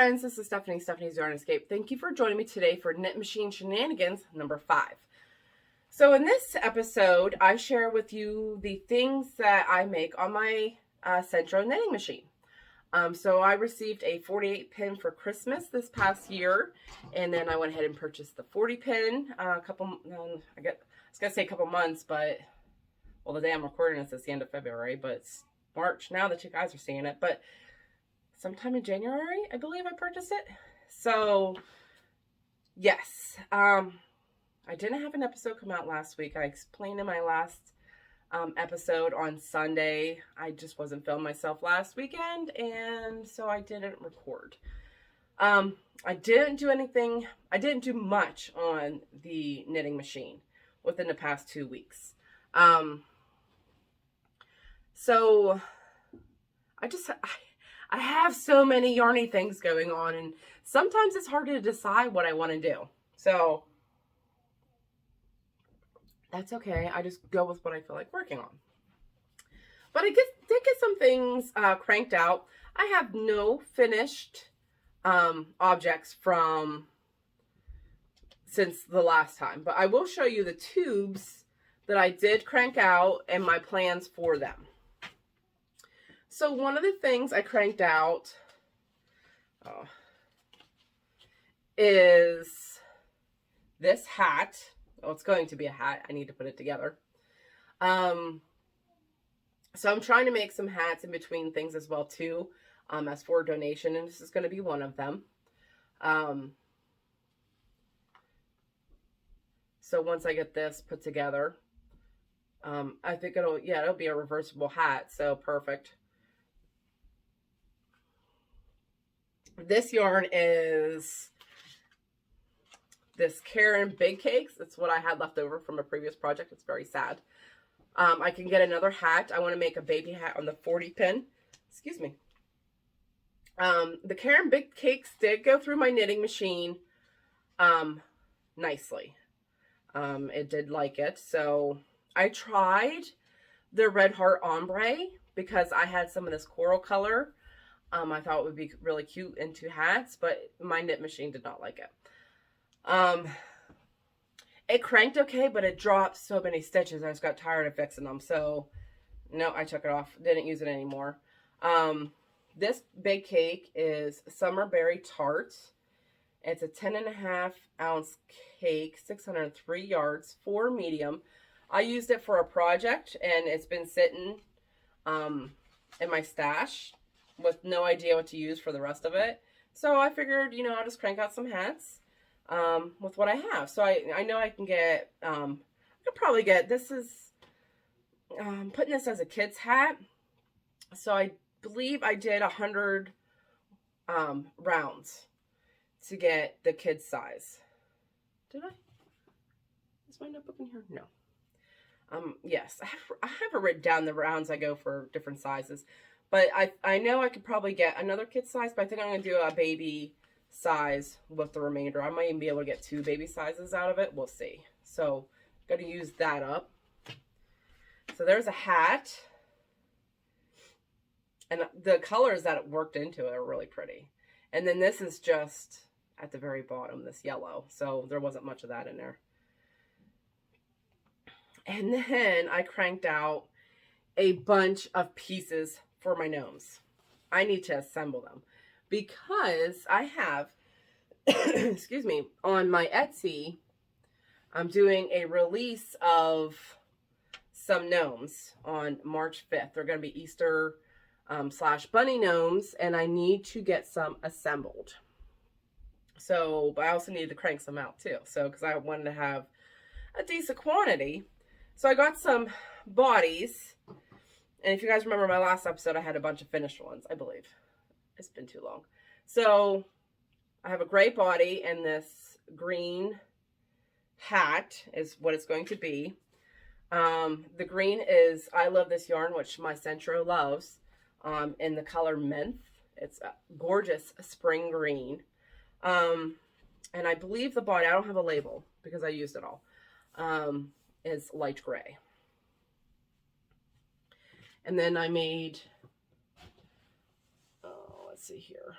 friends, this is Stephanie's Yarn Escape. Thank you for joining me today for Knit Machine Shenanigans number 5. So in this episode, I share with you the things that I make on my Centro knitting machine. So I received a 48 pin for Christmas this past year, and then I went ahead and purchased the 40 pin I was gonna say a couple months, but well, the day I'm recording this is the end of February, but it's March now that you guys are seeing it, but sometime in January, I believe I purchased it. So yes, I didn't have an episode come out last week. I explained in my last episode on Sunday, I just wasn't feeling myself last weekend, and so I didn't record. I didn't do much on the knitting machine within the past 2 weeks. So I have so many yarny things going on, and sometimes it's hard to decide what I want to do. So that's okay. I just go with what I feel like working on. But I did get some things cranked out. I have no finished objects since the last time, but I will show you the tubes that I did crank out and my plans for them. So one of the things I cranked out is this hat. Oh, it's going to be a hat. I need to put it together. So I'm trying to make some hats in between things as well too, as for donation, and this is going to be one of them. So once I get this put together, I think it'll be a reversible hat. So perfect. This yarn is this Karen Big Cakes. It's what I had left over from a previous project. It's very sad. I can get another hat. I want to make a baby hat on the 40 pin. Excuse me. The Karen Big Cakes did go through my knitting machine nicely. It did like it. So I tried the Red Heart Ombre because I had some of this coral color. I thought it would be really cute into hats, but my knit machine did not like it. It cranked okay, but it dropped so many stitches. I just got tired of fixing them. So, no, I took it off. Didn't use it anymore. This big cake is Summer Berry Tart. It's a 10.5 ounce cake, 603 yards, 4 medium. I used it for a project, and it's been sitting in my stash with no idea what to use for the rest of it. So I figured, I'll just crank out some hats with what I have. So I know I can get, I could probably get, this is, putting this as a kid's hat. So I believe I did 100 rounds to get the kid's size. Did I? Is my notebook in here? No. Yes, I have it written down the rounds I go for different sizes. But I know I could probably get another kid size, but I think I'm going to do a baby size with the remainder. I might even be able to get 2 baby sizes out of it. We'll see. So I'm going to use that up. So there's a hat. And the colors that it worked into it are really pretty. And then this is just at the very bottom, this yellow. So there wasn't much of that in there. And then I cranked out a bunch of pieces for my gnomes. I need to assemble them because I have, excuse me, on my Etsy, I'm doing a release of some gnomes on March 5th. They're going to be Easter / bunny gnomes, and I need to get some assembled. So, but I also need to crank some out too. So, because I wanted to have a decent quantity. So I got some bodies. And if you guys remember my last episode, I had a bunch of finished ones, I believe. It's been too long. So I have a gray body, and this green hat is what it's going to be. The green is I Love This Yarn, which my Centro loves, in the color Mint. It's a gorgeous spring green. And I believe the body, I don't have a label because I used it all, is light gray. And then I made, let's see here.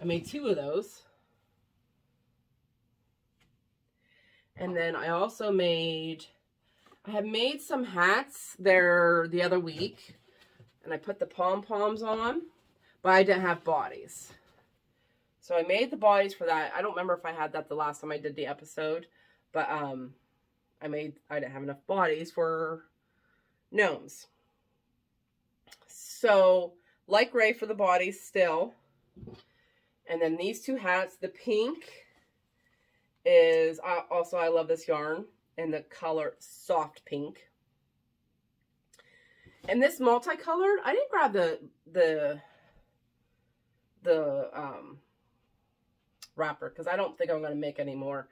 I made 2 of those. And then I also I have made some hats there the other week. And I put the pom-poms on, but I didn't have bodies. So I made the bodies for that. I don't remember if I had that the last time I did the episode, but I didn't have enough bodies for gnomes. So light gray for the bodies still. And then these 2 hats, the pink is, also I love this yarn, and the color soft pink. And this multicolored, I didn't grab the wrapper because I don't think I'm going to make any more.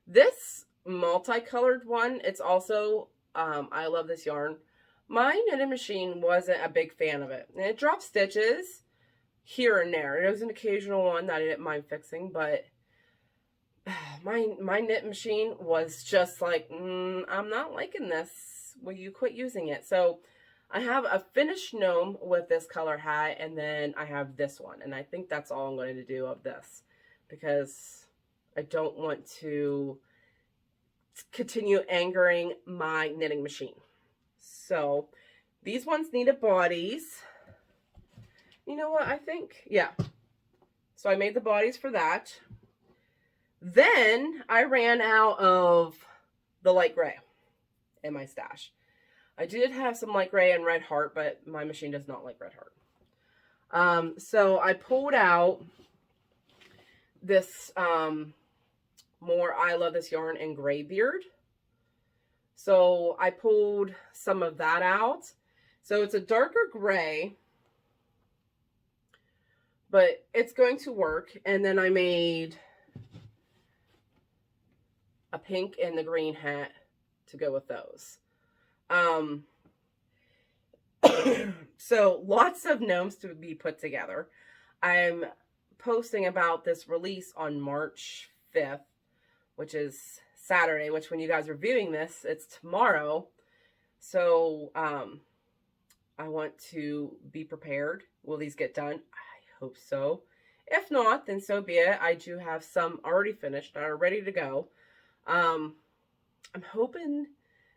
This multicolored one, it's also, I love this yarn. My knitting machine wasn't a big fan of it. And it dropped stitches here and there. It was an occasional one that I didn't mind fixing, but my knit machine was just like, I'm not liking this. Will you quit using it? So I have a finished gnome with this color hat, and then I have this one. And I think that's all I'm going to do of this, because I don't want to continue angering my knitting machine. So these ones needed bodies. You know what, I think? Yeah. So I made the bodies for that. Then I ran out of the light gray in my stash. I did have some light gray and red heart, but my machine does not like red heart. So I pulled out this more I Love This Yarn in Graybeard. So I pulled some of that out. So it's a darker gray, but it's going to work. And then I made a pink and the green hat to go with those. So lots of gnomes to be put together. I'm posting about this release on March 5th, which is Saturday, which when you guys are viewing this, it's tomorrow. So I want to be prepared. Will these get done? I hope so. If not, then so be it. I do have some already finished that are ready to go. I'm hoping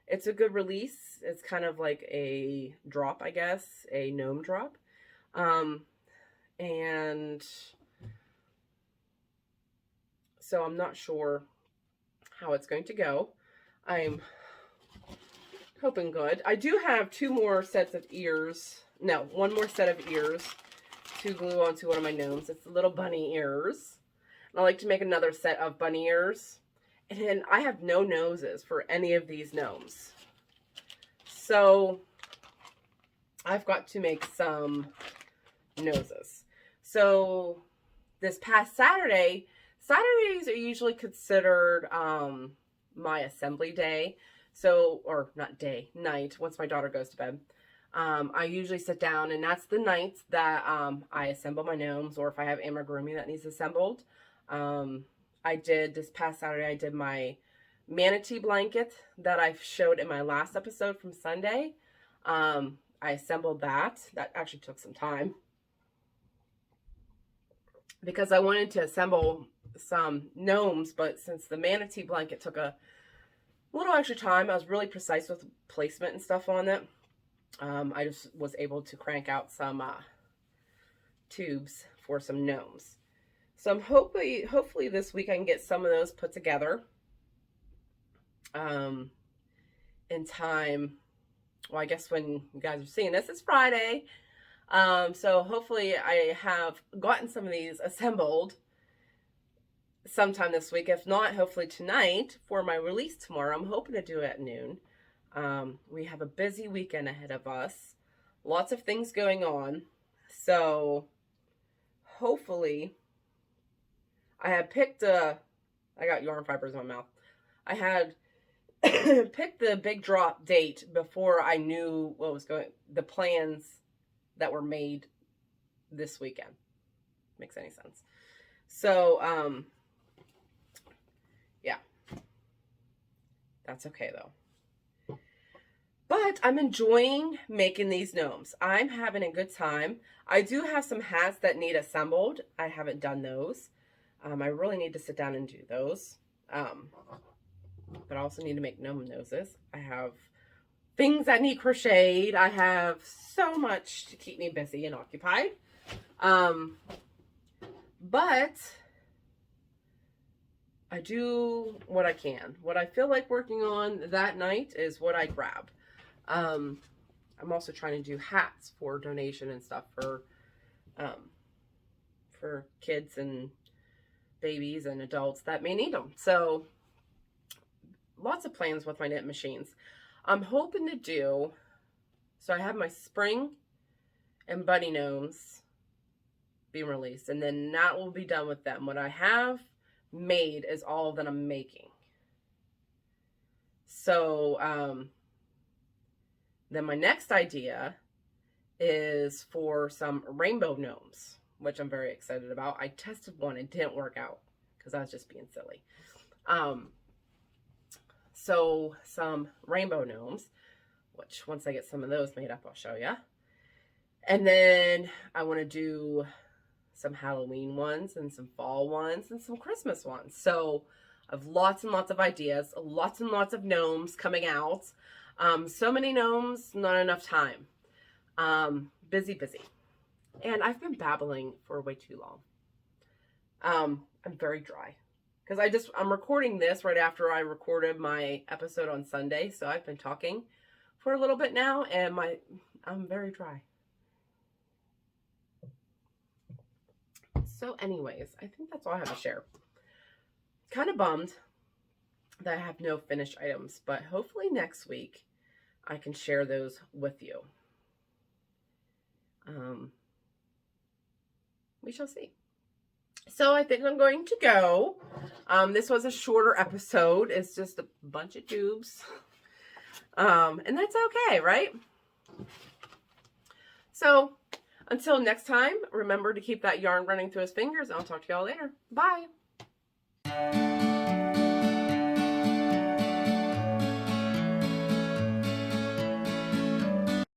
it's a good release. It's kind of like a drop, I guess, a gnome drop. And so I'm not sure how it's going to go. I'm hoping good. I do have 2 more sets of ears. No, 1 more set of ears to glue onto one of my gnomes. It's the little bunny ears. And I like to make another set of bunny ears. And I have no noses for any of these gnomes. So I've got to make some noses. So this past Saturday, Saturdays are usually considered my assembly day. So, or not day, night, once my daughter goes to bed. I usually sit down, and that's the nights that I assemble my gnomes, or if I have amigurumi that needs assembled. I did, this past Saturday, I did my manatee blanket that I showed in my last episode from Sunday. I assembled that. That actually took some time, because I wanted to assemble some gnomes, but since the manatee blanket took a little extra time, I was really precise with placement and stuff on it. I just was able to crank out some tubes for some gnomes. So I'm hopefully this week I can get some of those put together in time. Well, I guess when you guys are seeing this, it's Friday. So hopefully I have gotten some of these assembled sometime this week. If not, hopefully tonight for my release tomorrow. I'm hoping to do it at noon. We have a busy weekend ahead of us. Lots of things going on. So hopefully I had picked I got yarn fibers in my mouth. I had picked the big drop date before I knew what was the plans that were made this weekend. Makes any sense. So, yeah. That's okay though. But But I'm enjoying making these gnomes. I'm having a good time. I do have some hats that need assembled. I haven't done those. I really need to sit down and do those. But I also need to make gnome noses. I have things that need crocheted. I have so much to keep me busy and occupied. But I do what I can. What I feel like working on that night is what I grab. I'm also trying to do hats for donation and stuff for kids and babies and adults that may need them. So lots of plans with my knit machines. I'm hoping to do, so I have my spring and bunny gnomes being released, and then that will be done with them. What I have made is all that I'm making. So then my next idea is for some rainbow gnomes, which I'm very excited about. I tested one, it didn't work out because I was just being silly. So some rainbow gnomes, which once I get some of those made up, I'll show you. And then I want to do some Halloween ones and some fall ones and some Christmas ones. So I have lots and lots of ideas, lots and lots of gnomes coming out. So many gnomes, not enough time. Busy. And I've been babbling for way too long. I'm very dry. Because I'm recording this right after I recorded my episode on Sunday. So I've been talking for a little bit now, and I'm very dry. So anyways, I think that's all I have to share. Kind of bummed that I have no finished items, but hopefully next week I can share those with you. We shall see. So I think I'm going to go. This was a shorter episode. It's just a bunch of tubes. And that's okay, right? So until next time, remember to keep that yarn running through his fingers. I'll talk to y'all later. Bye.